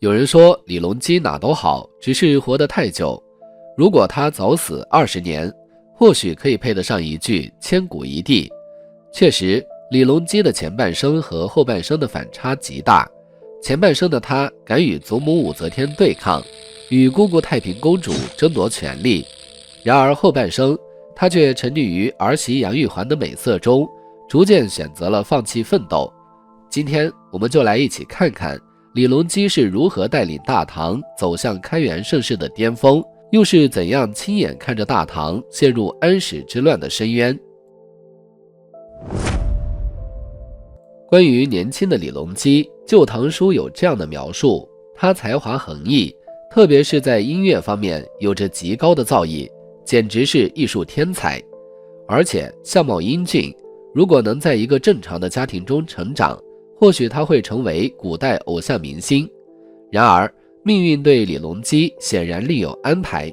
有人说李隆基哪都好，只是活得太久。如果他早死20年，或许可以配得上一句千古一帝。确实，李隆基的前半生和后半生的反差极大。前半生的他敢与祖母武则天对抗，与姑姑太平公主争夺权力，然而后半生他却沉溺于儿媳杨玉环的美色中，逐渐选择了放弃奋斗。今天我们就来一起看看李隆基是如何带领大唐走向开元盛世的巅峰，又是怎样亲眼看着大唐陷入安史之乱的深渊。关于年轻的李隆基，《旧唐书》有这样的描述：他才华横溢，特别是在音乐方面有着极高的造诣，简直是艺术天才。而且相貌英俊，如果能在一个正常的家庭中成长，或许他会成为古代偶像明星。然而命运对李隆基显然另有安排。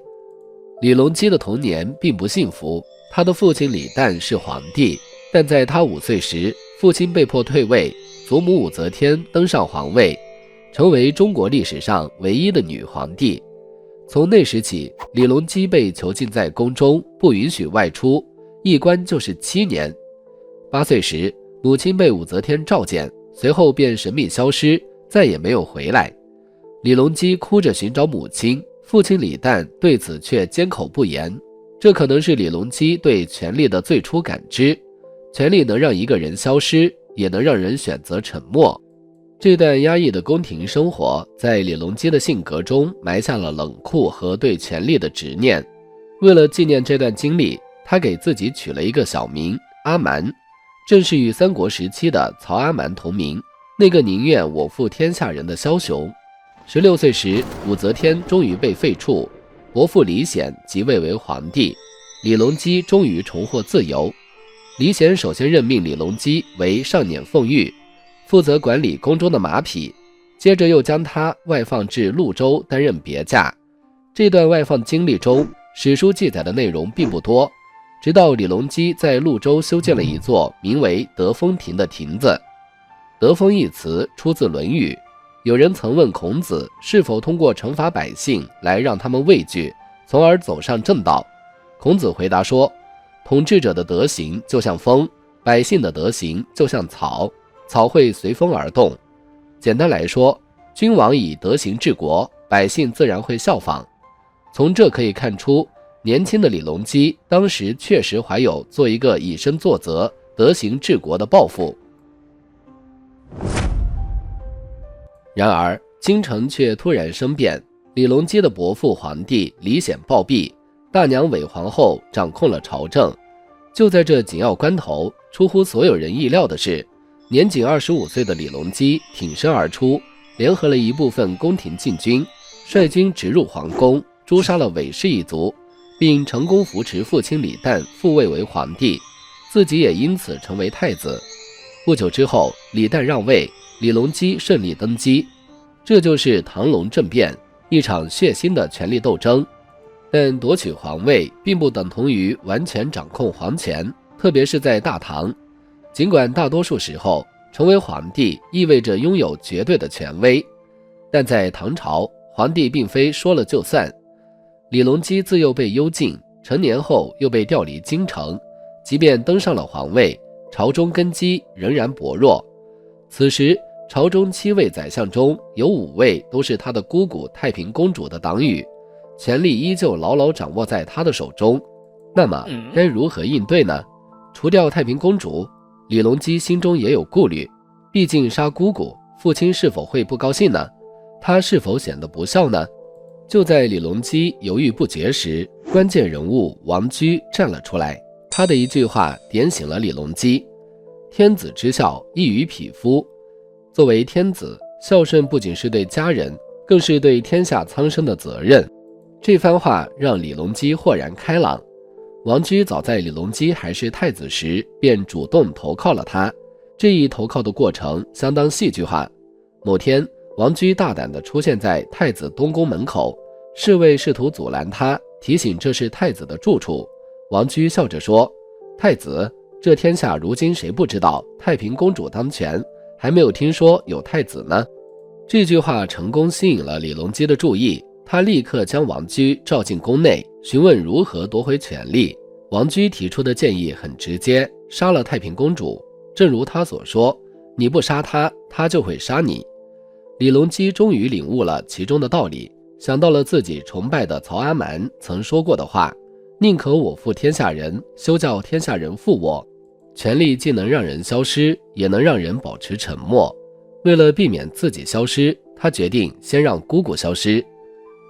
李隆基的童年并不幸福，他的父亲李旦是皇帝，但在他5岁时，父亲被迫退位，祖母武则天登上皇位，成为中国历史上唯一的女皇帝。从那时起，李隆基被囚禁在宫中，不允许外出，一关就是7年。8岁时，母亲被武则天召见，随后便神秘消失，再也没有回来。李隆基哭着寻找母亲，父亲李旦对此却缄口不言。这可能是李隆基对权力的最初感知，权力能让一个人消失，也能让人选择沉默。这段压抑的宫廷生活在李隆基的性格中埋下了冷酷和对权力的执念。为了纪念这段经历，他给自己取了一个小名阿蛮，正是与三国时期的曹阿瞒同名，那个宁愿我负天下人的枭雄。16岁时，武则天终于被废黜，伯父李显即位为皇帝，李隆基终于重获自由。李显首先任命李隆基为上辇奉御，负责管理宫中的马匹，接着又将他外放至潞州担任别驾。这段外放经历中，史书记载的内容并不多，直到李隆基在潞州修建了一座名为德丰亭的亭子。德丰一词出自《论语》，有人曾问孔子是否通过惩罚百姓来让他们畏惧，从而走上正道。孔子回答说，统治者的德行就像风，百姓的德行就像草，草会随风而动。简单来说，君王以德行治国，百姓自然会效仿。从这可以看出，年轻的李隆基当时确实怀有做一个以身作则、德行治国的抱负。然而京城却突然生变，李隆基的伯父皇帝李显暴毙，大娘韦皇后掌控了朝政。就在这紧要关头，出乎所有人意料的是，年仅25岁的李隆基挺身而出，联合了一部分宫廷禁军，率军直入皇宫，诛杀了韦氏一族，并成功扶持父亲李旦复位为皇帝，自己也因此成为太子。不久之后，李旦让位，李隆基顺利登基。这就是唐隆政变，一场血腥的权力斗争。但夺取皇位并不等同于完全掌控皇权，特别是在大唐。尽管大多数时候成为皇帝意味着拥有绝对的权威，但在唐朝，皇帝并非说了就算。李隆基自幼被幽禁，成年后又被调离京城，即便登上了皇位，朝中根基仍然薄弱。此时朝中7位宰相中有5位都是他的姑姑太平公主的党羽，权力依旧牢牢掌握在他的手中。那么该如何应对呢？除掉太平公主，李隆基心中也有顾虑，毕竟杀姑姑，父亲是否会不高兴呢？他是否显得不孝呢？就在李隆基犹豫不决时，关键人物王居站了出来。他的一句话点醒了李隆基：天子之孝，溢于匹夫。作为天子，孝顺不仅是对家人，更是对天下苍生的责任。这番话让李隆基豁然开朗。王居早在李隆基还是太子时便主动投靠了他，这一投靠的过程相当戏剧化。某天，王居大胆地出现在太子东宫门口，侍卫试图阻拦他，提醒这是太子的住处。王居笑着说，太子，这天下如今谁不知道太平公主当权，还没有听说有太子呢。这句话成功吸引了李隆基的注意，他立刻将王居召进宫内，询问如何夺回权力。王居提出的建议很直接，杀了太平公主。正如他所说，你不杀她，她就会杀你。李隆基终于领悟了其中的道理，想到了自己崇拜的曹阿瞒曾说过的话，宁可我负天下人，休叫天下人负我。权力既能让人消失，也能让人保持沉默。为了避免自己消失，他决定先让姑姑消失。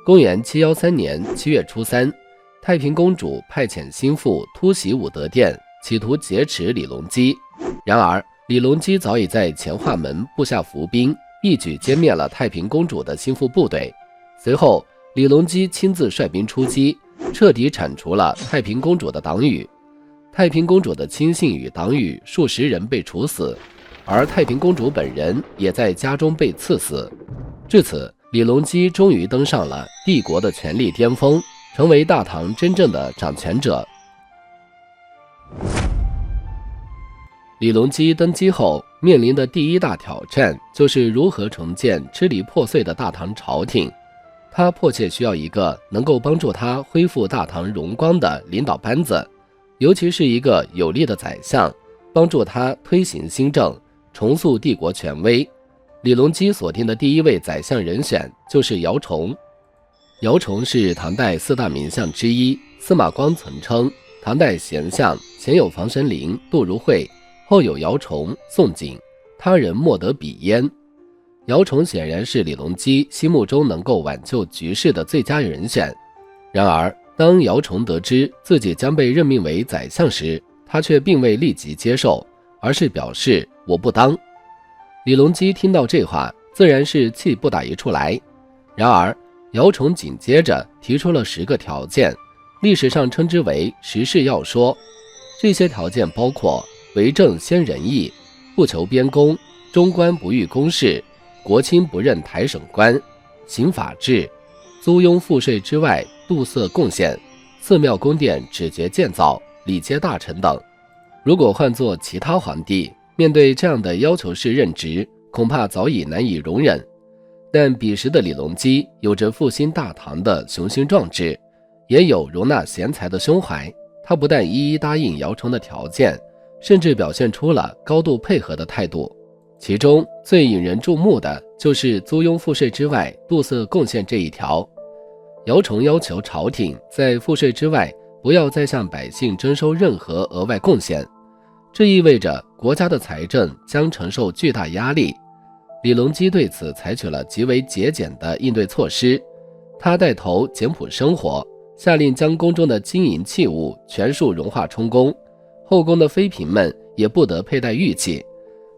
公元713年7月初3，太平公主派遣心腹突袭武德殿，企图劫持李隆基。然而李隆基早已在乾化门布下伏兵，一举歼灭了太平公主的心腹部队。随后李隆基亲自率兵出击，彻底铲除了太平公主的党羽。太平公主的亲信与党羽数十人被处死，而太平公主本人也在家中被赐死。至此，李隆基终于登上了帝国的权力巅峰，成为大唐真正的掌权者。李隆基登基后面临的第一大挑战就是如何重建支离破碎的大唐朝廷。他迫切需要一个能够帮助他恢复大唐荣光的领导班子，尤其是一个有力的宰相，帮助他推行新政，重塑帝国权威。李隆基锁定的第一位宰相人选就是姚崇。姚崇是唐代4大名相之一，司马光曾称唐代贤相前有房玄龄、杜如晦，后有姚崇、宋璟，他人莫得比焉。姚崇显然是李隆基心目中能够挽救局势的最佳人选。然而当姚崇得知自己将被任命为宰相时，他却并未立即接受，而是表示我不当。李隆基听到这话，自然是气不打一处来。然而姚崇紧接着提出了10个条件，历史上称之为10事要说。这些条件包括为政先仁义，不求边功，中官不欲公事，国卿不任台省官，行法治，租庸赋税之外度色贡献，寺庙宫殿只觉建造，礼接大臣等。如果换作其他皇帝，面对这样的要求式任职，恐怕早已难以容忍。但彼时的李隆基有着复兴大唐的雄心壮志，也有容纳贤才的胸怀。他不但一一答应姚崇的条件，甚至表现出了高度配合的态度。其中最引人注目的就是租庸赋税之外度色贡献这一条。姚崇要求朝廷在赋税之外不要再向百姓征收任何额外贡献，这意味着国家的财政将承受巨大压力。李隆基对此采取了极为节俭的应对措施，他带头简朴生活，下令将宫中的金银器物全数融化充公，后宫的妃嫔们也不得佩戴玉器。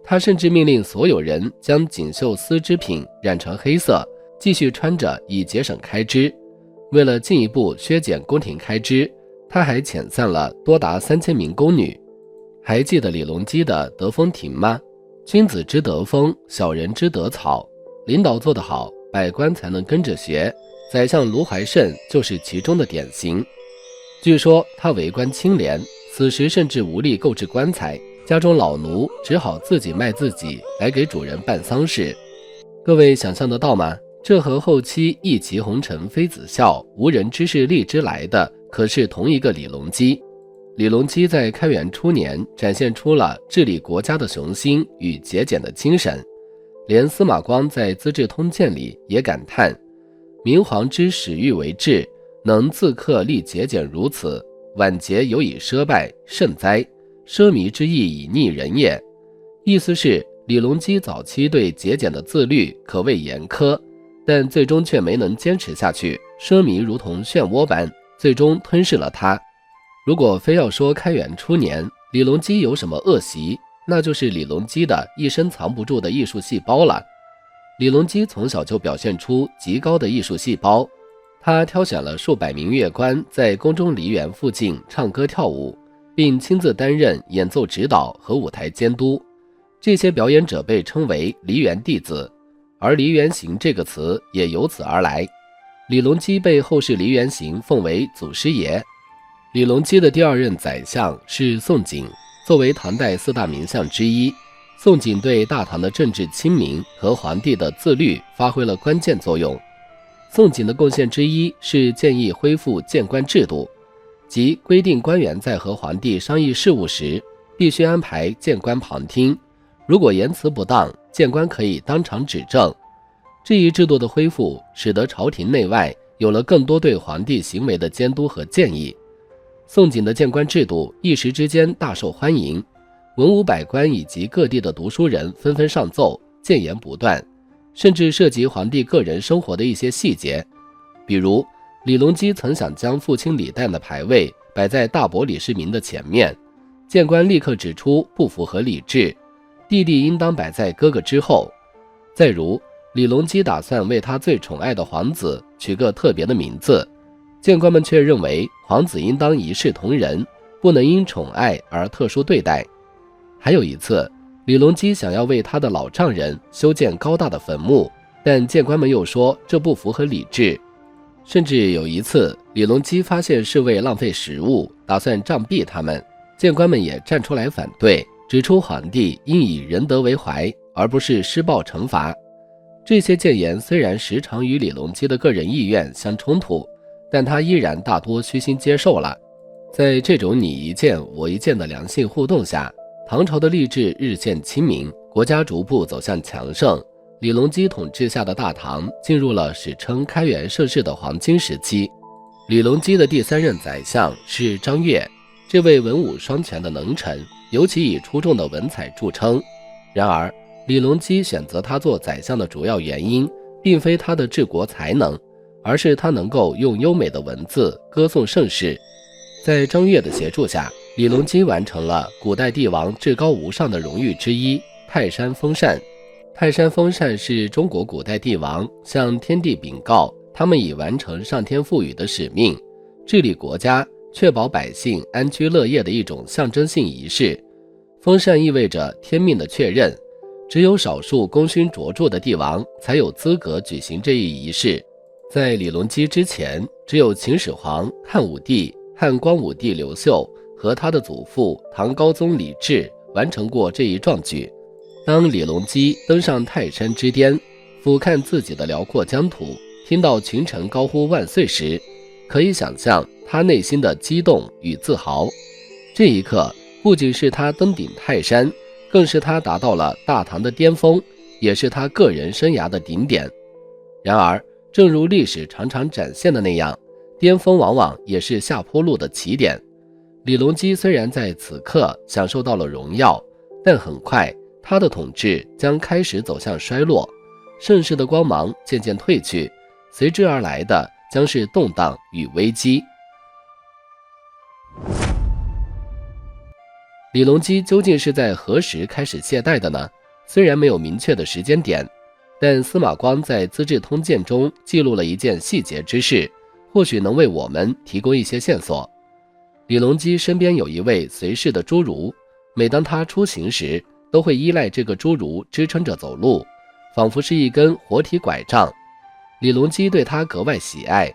他甚至命令所有人将锦绣丝织品染成黑色，继续穿着以节省开支。为了进一步削减宫廷开支，他还遣散了多达3000名宫女。还记得李隆基的德风亭吗？君子之德风，小人之德草。领导做得好，百官才能跟着学。宰相卢怀慎就是其中的典型。据说他为官清廉，此时甚至无力购置棺材，家中老奴只好自己卖自己来给主人办丧事。各位想象得到吗？这和后期一骑红尘妃子笑，无人知是荔枝来的可是同一个李隆基。李隆基在开元初年展现出了治理国家的雄心与节俭的精神，连司马光在《资治通鉴》里也感叹：明皇之始欲为治，能自克立节俭如此，晚节有以奢败，甚哉！奢靡之意以逆人也。意思是李隆基早期对节俭的自律可谓严苛，但最终却没能坚持下去，奢靡如同漩涡般，最终吞噬了他。如果非要说开元初年李隆基有什么恶习，那就是李隆基的一身藏不住的艺术细胞了。李隆基从小就表现出极高的艺术细胞，他挑选了数百名乐官在宫中梨园附近唱歌跳舞，并亲自担任演奏指导和舞台监督。这些表演者被称为梨园弟子，而梨园行这个词也由此而来。李隆基被后世梨园行奉为祖师爷。李隆基的第二任宰相是宋璟，作为唐代4大名相之一，宋璟对大唐的政治清明和皇帝的自律发挥了关键作用。宋璟的贡献之一是建议恢复谏官制度，即规定官员在和皇帝商议事务时，必须安排谏官旁听，如果言辞不当，谏官可以当场指正。这一制度的恢复，使得朝廷内外有了更多对皇帝行为的监督和建议。宋璟的谏官制度一时之间大受欢迎，文武百官以及各地的读书人纷纷上奏，谏言不断，甚至涉及皇帝个人生活的一些细节。比如李隆基曾想将父亲李旦的牌位摆在大伯李世民的前面，谏官立刻指出不符合礼制，弟弟应当摆在哥哥之后。再如李隆基打算为他最宠爱的皇子取个特别的名字，谏官们却认为皇子应当一视同仁，不能因宠爱而特殊对待。还有一次，李隆基想要为他的老丈人修建高大的坟墓，但谏官们又说这不符合礼制。甚至有一次，李隆基发现侍卫浪费食物，打算杖毙他们，谏官们也站出来反对，指出皇帝应以仁德为怀，而不是施暴惩罚。这些谏言虽然时常与李隆基的个人意愿相冲突，但他依然大多虚心接受了。在这种你一谏我一谏的良性互动下，唐朝的吏治日渐清明，国家逐步走向强盛。李隆基统治下的大唐进入了史称开元盛世的黄金时期。李隆基的第三任宰相是张悦，这位文武双全的能臣，尤其以出众的文采著称。然而李隆基选择他做宰相的主要原因，并非他的治国才能，而是他能够用优美的文字歌颂盛世。在张悦的协助下，李隆基完成了古代帝王至高无上的荣誉之一——泰山封禅。泰山封禅是中国古代帝王向天地禀告，他们已完成上天赋予的使命，治理国家，确保百姓安居乐业的一种象征性仪式。封禅意味着天命的确认，只有少数功勋卓著的帝王才有资格举行这一仪式。在李隆基之前，只有秦始皇、汉武帝、汉光武帝刘秀和他的祖父唐高宗李治完成过这一壮举。当李隆基登上泰山之巅，俯瞰自己的辽阔疆土，听到群臣高呼万岁时，可以想象他内心的激动与自豪。这一刻不仅是他登顶泰山，更是他达到了大唐的巅峰，也是他个人生涯的顶点。然而正如历史常常展现的那样，巅峰往往也是下坡路的起点。李隆基虽然在此刻享受到了荣耀，但很快他的统治将开始走向衰落，盛世的光芒渐渐褪去，随之而来的将是动荡与危机。李隆基究竟是在何时开始懈怠的呢？虽然没有明确的时间点，但司马光在《资治通鉴》中记录了一件细节之事，或许能为我们提供一些线索。李隆基身边有一位随侍的侏儒，每当他出行时，都会依赖这个侏儒支撑着走路，仿佛是一根活体拐杖。李隆基对他格外喜爱。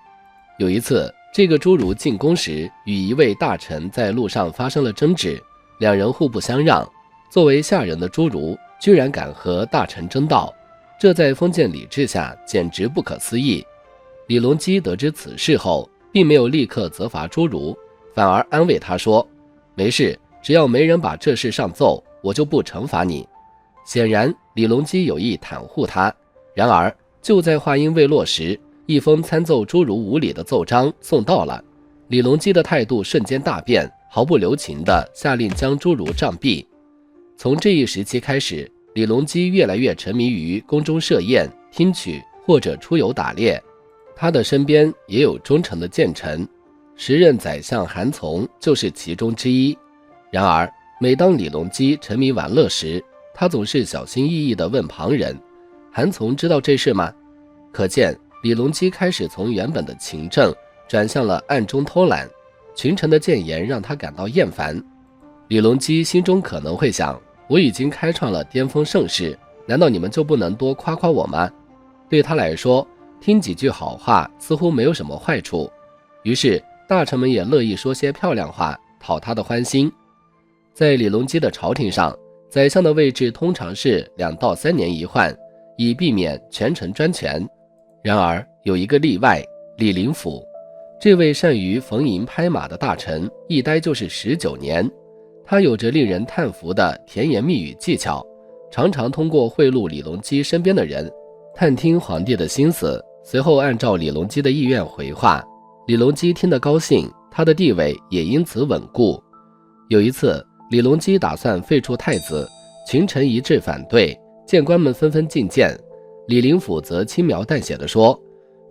有一次，这个侏儒进宫时，与一位大臣在路上发生了争执，两人互不相让。作为下人的侏儒居然敢和大臣争道，这在封建礼制下简直不可思议。李隆基得知此事后，并没有立刻责罚侏儒，反而安慰他说：“没事，只要没人把这事上奏，我就不惩罚你。”显然李隆基有意袒护他。然而就在话音未落时，一封参奏侏儒无礼的奏章送到了。李隆基的态度瞬间大变，毫不留情地下令将侏儒杖毙。从这一时期开始，李隆基越来越沉迷于宫中设宴、听曲或者出游打猎。他的身边也有忠诚的谏臣，时任宰相韩从就是其中之一。然而每当李隆基沉迷玩乐时，他总是小心翼翼地问旁人：“韩从知道这事吗？”可见李隆基开始从原本的勤政转向了暗中偷懒，群臣的谏言让他感到厌烦。李隆基心中可能会想：我已经开创了巅峰盛世，难道你们就不能多夸夸我吗？对他来说，听几句好话似乎没有什么坏处，于是大臣们也乐意说些漂亮话讨他的欢心。在李隆基的朝廷上，宰相的位置通常是2到3年一换，以避免权臣专权。然而有一个例外，李林甫这位善于逢迎拍马的大臣，一待就是19年。他有着令人叹服的甜言蜜语技巧，常常通过贿赂李隆基身边的人，探听皇帝的心思，随后按照李隆基的意愿回话。李隆基听得高兴，他的地位也因此稳固。有一次，李隆基打算废除太子，群臣一致反对，谏官们纷纷进谏。李林甫则轻描淡写地说：“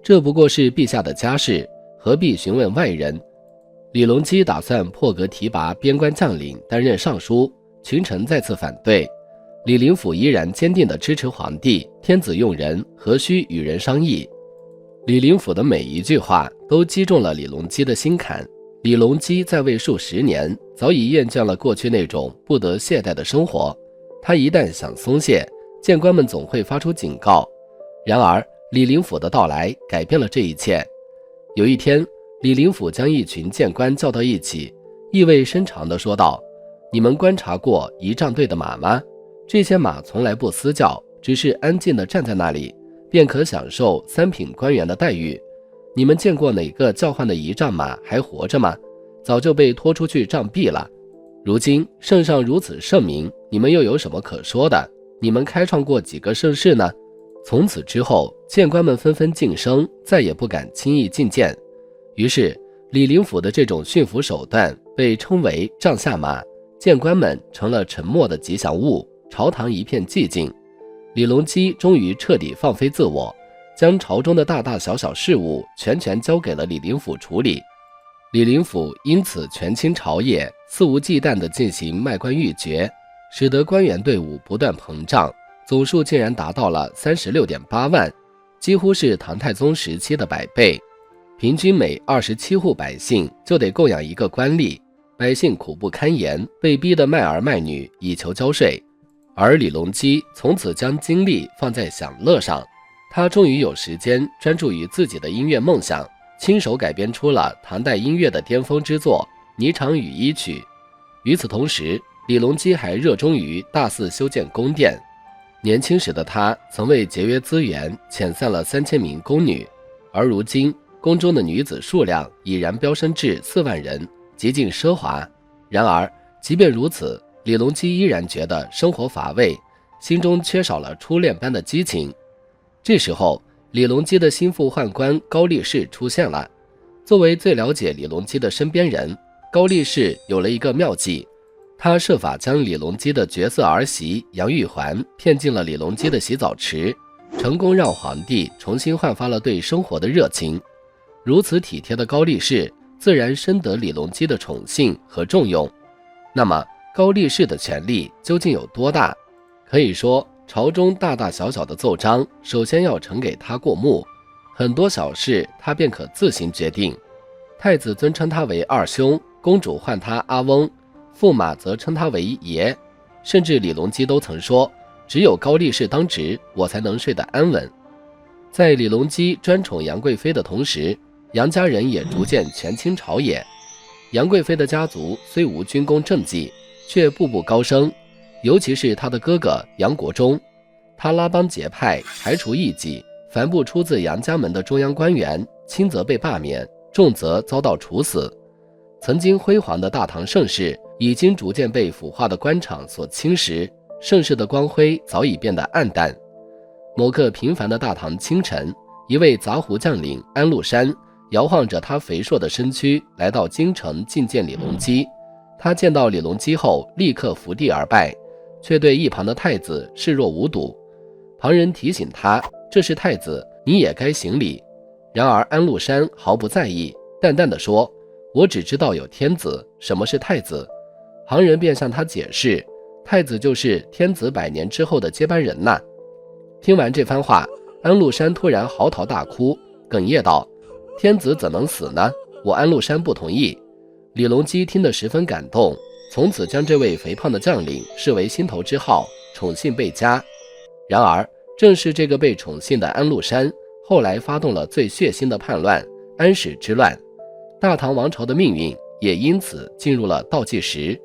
这不过是陛下的家事，何必询问外人？”李隆基打算破格提拔边关将领担任尚书，群臣再次反对。李林甫依然坚定地支持皇帝，天子用人，何须与人商议？李林甫的每一句话都击中了李隆基的心坎。李隆基在位数10年，早已厌倦了过去那种不得懈怠的生活。他一旦想松懈，谏官们总会发出警告。然而李林甫的到来改变了这一切。有一天，李林甫将一群谏官叫到一起，意味深长地说道：“你们观察过仪仗队的马吗？这些马从来不嘶叫，只是安静地站在那里，便可享受3品官员的待遇。你们见过哪个叫唤的仪仗马还活着吗？早就被拖出去杖毙了。如今圣上如此圣明，你们又有什么可说的？你们开创过几个盛世呢？”从此之后，谏官们纷纷噤声，再也不敢轻易进谏。于是李林甫的这种驯服手段被称为帐下马，谏官们成了沉默的吉祥物，朝堂一片寂静。李隆基终于彻底放飞自我，将朝中的大大小小事务全权交给了李林甫处理。李林甫因此权倾朝野，肆无忌惮地进行卖官鬻爵，使得官员队伍不断膨胀，总数竟然达到了36.8万，几乎是唐太宗时期的100倍。平均每27户百姓就得供养一个官吏，百姓苦不堪言，被逼得卖儿卖女以求交税。而李隆基从此将精力放在享乐上，他终于有时间专注于自己的音乐梦想，亲手改编出了唐代音乐的巅峰之作《霓裳羽衣曲》。与此同时，李隆基还热衷于大肆修建宫殿。年轻时的他曾为节约资源遣散了3000名宫女，而如今宫中的女子数量已然飙升至4万人，极尽奢华。然而即便如此，李隆基依然觉得生活乏味，心中缺少了初恋般的激情。这时候，李隆基的心腹宦官高力士出现了。作为最了解李隆基的身边人，高力士有了一个妙计，他设法将李隆基的绝色儿媳杨玉环骗进了李隆基的洗澡池，成功让皇帝重新焕发了对生活的热情。如此体贴的高力士自然深得李隆基的宠幸和重用。那么高力士的权力究竟有多大？可以说，朝中大大小小的奏章首先要呈给他过目，很多小事他便可自行决定。太子尊称他为二兄，公主唤他阿翁，驸马则称他为爷。甚至李隆基都曾说，只有高力士当值，我才能睡得安稳。在李隆基专宠杨贵妃的同时，杨家人也逐渐权倾朝野。杨贵妃的家族虽无军功政绩，却步步高升，尤其是他的哥哥杨国忠，他拉帮结派，排除异己，凡不出自杨家门的中央官员，轻则被罢免，重则遭到处死。曾经辉煌的大唐盛世已经逐渐被腐化的官场所侵蚀，盛世的光辉早已变得暗淡。某个平凡的大唐清晨，一位杂胡将领安禄山摇晃着他肥硕的身躯来到京城觐见李隆基。他见到李隆基后立刻伏地而拜，却对一旁的太子视若无睹。旁人提醒他，这是太子，你也该行礼。然而安禄山毫不在意，淡淡地说，我只知道有天子，什么是太子？旁人便向他解释，太子就是天子100年之后的接班人呐。听完这番话，安禄山突然嚎啕大哭，哽咽道，天子怎能死呢？我安禄山不同意。李隆基听得十分感动，从此将这位肥胖的将领视为心头之好，宠幸倍加。然而正是这个被宠幸的安禄山，后来发动了最血腥的叛乱——安史之乱，大唐王朝的命运也因此进入了倒计时。